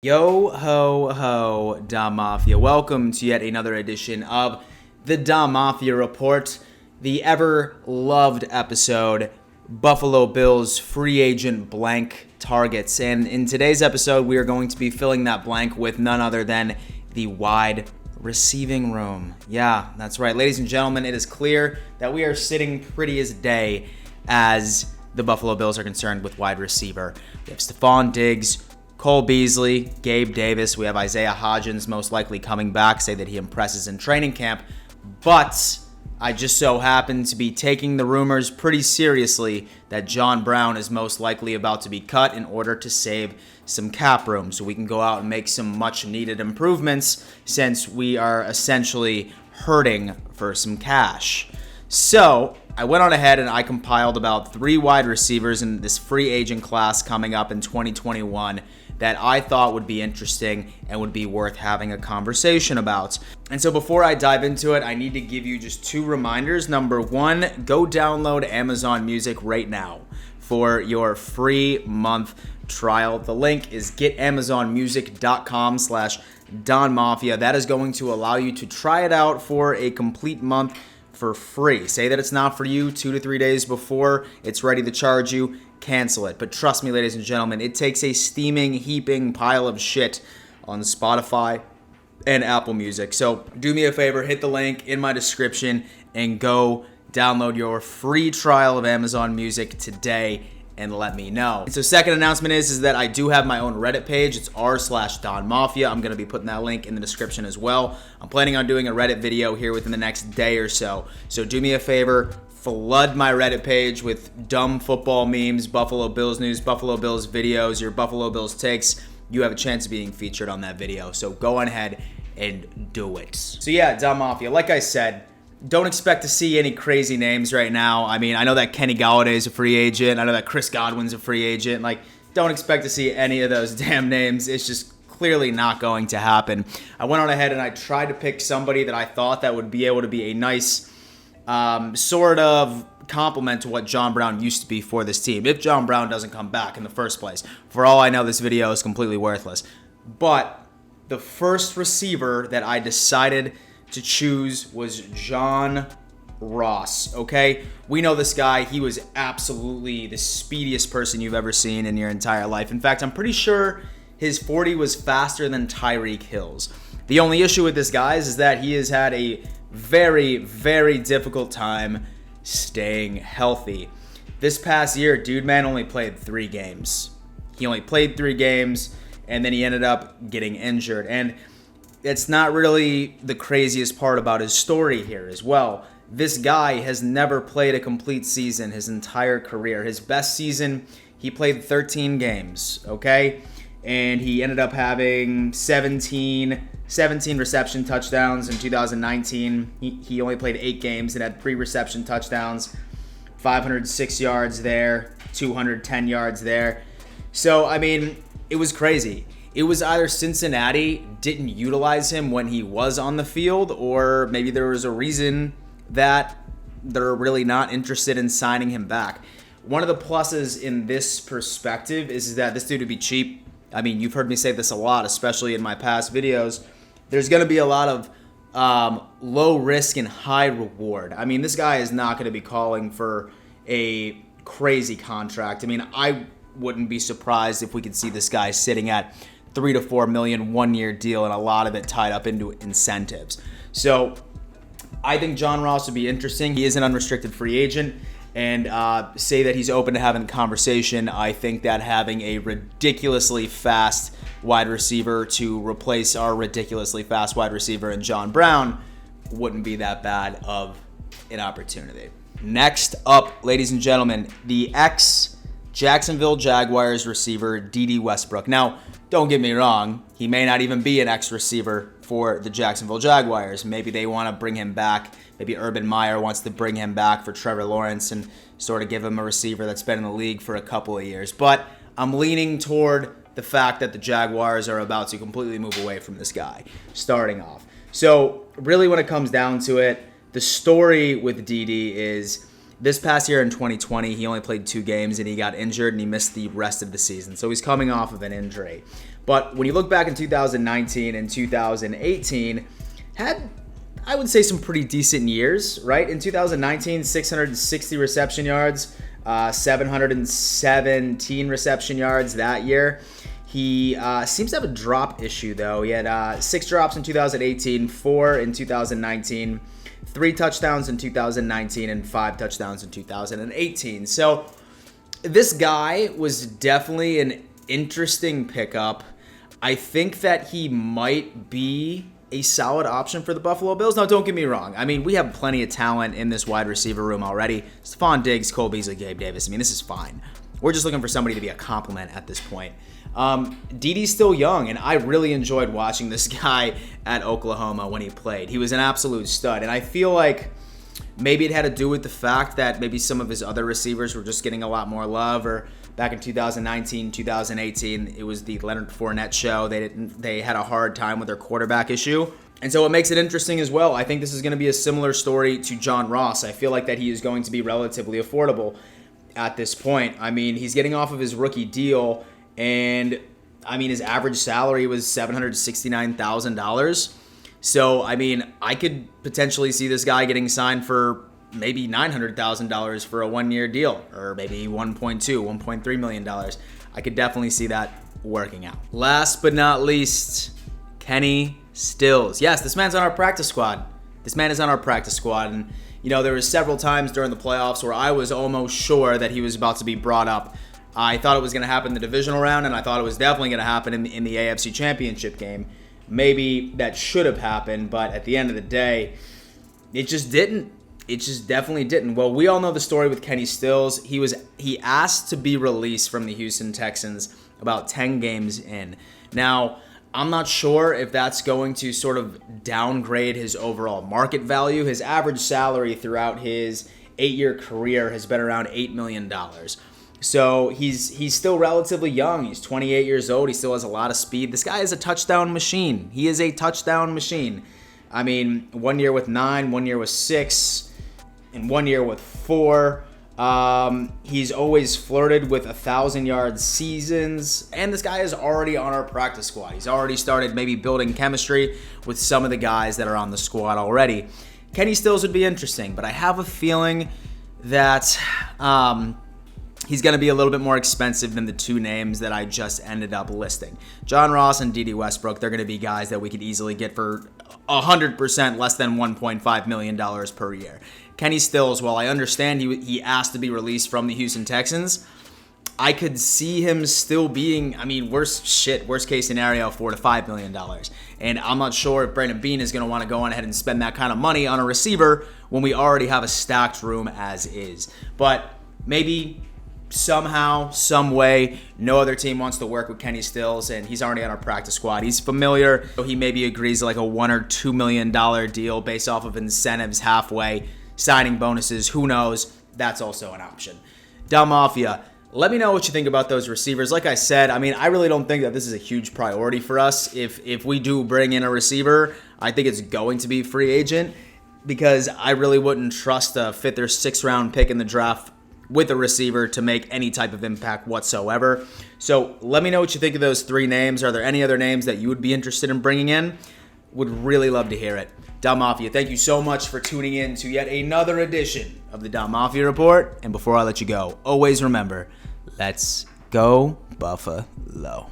Yo ho ho, Dom Mafia. Welcome to yet another edition of the Dom Mafia Report, the ever-loved episode, Buffalo Bills free agent blank targets. And in today's episode, we are going to be filling that blank with none other than the wide receiving room. Yeah, that's right. Ladies and gentlemen, it is clear that we are sitting pretty as day as the Buffalo Bills are concerned with wide receiver. We have Stephon Diggs, Cole Beasley, Gabe Davis. We have Isaiah Hodgins most likely coming back, say that he impresses in training camp. But I just so happen to be taking the rumors pretty seriously that John Brown is most likely about to be cut in order to save some cap room so we can go out and make some much needed improvements since we are essentially hurting for some cash. So I went on ahead and I compiled about 3 wide receivers in this free agent class coming up in 2021 that I thought would be interesting and would be worth having a conversation about. And so before I dive into it, I need to give you just 2 reminders. Number 1, go download Amazon Music right now for your free month trial. The link is getamazonmusic.com/DonMafia. That is going to allow you to try it out for a complete month for free. Say that it's not for you 2 to 3 days before it's ready to charge you. Cancel it. But trust me, ladies and gentlemen, it takes a steaming, heaping pile of shit on Spotify and Apple Music. So do me a favor, hit the link in my description and go download your free trial of Amazon Music today and let me know. So second announcement is that I do have my own Reddit page. It's r/DonMafia. I'm going to be putting that link in the description as well. I'm planning on doing a Reddit video here within the next day or so. So do me a favor, flood my Reddit page with dumb football memes, Buffalo Bills news, Buffalo Bills videos, your Buffalo Bills takes. You have a chance of being featured on that video. So go on ahead and do it. So yeah, Dom Mafia, like I said, don't expect to see any crazy names right now. I mean, I know that Kenny Galladay is a free agent. I know that Chris Godwin's a free agent. Like, don't expect to see any of those damn names. It's just clearly not going to happen. I went on ahead and I tried to pick somebody that I thought that would be able to be a nice sort of complement to what John Brown used to be for this team. If John Brown doesn't come back in the first place. For all I know, this video is completely worthless. But the first receiver that I decided to choose was John Ross, okay? We know this guy. He was absolutely the speediest person you've ever seen in your entire life. In fact, I'm pretty sure his 40 was faster than Tyreek Hill's. The only issue with this, guys, is that he has had a very, very difficult time staying healthy. This past year, dude man only played 3 games. He only played 3 games, and then he ended up getting injured. And it's not really the craziest part about his story here as well. This guy has never played a complete season his entire career. His best season, he played 13 games, okay? And he ended up having 17 reception touchdowns in 2019. He only played 8 games and had 3 reception touchdowns, 506 yards there, 210 yards there. So, I mean, it was crazy. It was either Cincinnati didn't utilize him when he was on the field, or maybe there was a reason that they're really not interested in signing him back. One of the pluses in this perspective is that this dude would be cheap. I mean, you've heard me say this a lot, especially in my past videos. There's going to be a lot of low risk and high reward. I mean, this guy is not going to be calling for a crazy contract. I mean, I wouldn't be surprised if we could see this guy sitting at $3 to $4 million 1-year deal, and a lot of it tied up into incentives. So I think John Ross would be interesting. He is an unrestricted free agent, and say that he's open to having a conversation. I think that having a ridiculously fast wide receiver to replace our ridiculously fast wide receiver in John Brown wouldn't be that bad of an opportunity. Next up, ladies and gentlemen, the ex-Jacksonville Jaguars receiver, Dede Westbrook. Now, don't get me wrong, he may not even be an ex-receiver for the Jacksonville Jaguars. Maybe they want to bring him back. Maybe Urban Meyer wants to bring him back for Trevor Lawrence and sort of give him a receiver that's been in the league for a couple of years. But I'm leaning toward the fact that the Jaguars are about to completely move away from this guy, starting off. So really when it comes down to it, the story with Dede is This past year in 2020, he only played 2 games and he got injured and he missed the rest of the season. So he's coming off of an injury. But when you look back in 2019 and 2018, had, I would say, some pretty decent years, right? In 2019, 660 reception yards, 717 reception yards that year. He seems to have a drop issue, though. He had 6 drops in 2018, 4 in 2019, 3 touchdowns in 2019, and 5 touchdowns in 2018. So this guy was definitely an interesting pickup. I think that he might be a solid option for the Buffalo Bills. Now, don't get me wrong. I mean, we have plenty of talent in this wide receiver room already. Stephon Diggs, Cole Beasley, Gabe Davis. I mean, this is fine. We're just looking for somebody to be a compliment at this point. Dede's still young, and I really enjoyed watching this guy at Oklahoma when he played. He was an absolute stud, and I feel like maybe it had to do with the fact that maybe some of his other receivers were just getting a lot more love, or back in 2019, 2018, it was the Leonard Fournette show. They had a hard time with their quarterback issue. And so it makes it interesting as well. I think this is going to be a similar story to John Ross. I feel like that he is going to be relatively affordable at this point. I mean, he's getting off of his rookie deal, and I mean, his average salary was $769,000. So, I mean, I could potentially see this guy getting signed for maybe $900,000 for a 1-year deal, or maybe $1.3 million. I could definitely see that working out. Last but not least, Kenny Stills. Yes, this man's on our practice squad. This man is on our practice squad, and you know, there were several times during the playoffs where I was almost sure that he was about to be brought up. I thought it was going to happen in the divisional round, and I thought it was definitely going to happen in the AFC Championship game. Maybe that should have happened, but at the end of the day, it just didn't. It just definitely didn't. Well, we all know the story with Kenny Stills. He asked to be released from the Houston Texans about 10 games in. Now, I'm not sure if that's going to sort of downgrade his overall market value. His average salary throughout his 8-year career has been around $8 million. So he's still relatively young. He's 28 years old. He still has a lot of speed. This guy is a touchdown machine. He is a touchdown machine. I mean, 1 year with 9, 1 year with 6, and 1 year with 4. He's always flirted with 1,000-yard seasons, and this guy is already on our practice squad. He's already started maybe building chemistry with some of the guys that are on the squad already. Kenny Stills would be interesting, but I have a feeling that he's going to be a little bit more expensive than the 2 names that I just ended up listing. John Ross and Dede Westbrook, they're going to be guys that we could easily get for 100% less than $1.5 million per year. Kenny Stills, while I understand he asked to be released from the Houston Texans, I could see him still being, I mean, worst case scenario, $4 to $5 million. And I'm not sure if Brandon Beane is going to want to go on ahead and spend that kind of money on a receiver when we already have a stacked room as is. But maybe somehow, some way, no other team wants to work with Kenny Stills, and he's already on our practice squad. He's familiar, so he maybe agrees to like a $1 or $2 million deal based off of incentives halfway, signing bonuses, who knows? That's also an option. Del Mafia, let me know what you think about those receivers. Like I said, I mean, I really don't think that this is a huge priority for us. If we do bring in a receiver, I think it's going to be free agent, because I really wouldn't trust a 5th or 6th round pick in the draft with a receiver to make any type of impact whatsoever. So let me know what you think of those 3 names. Are there any other names that you would be interested in bringing in? Would really love to hear it. Del Mafia, thank you so much for tuning in to yet another edition of the Del Mafia Report. And before I let you go, always remember, let's go Buffalo.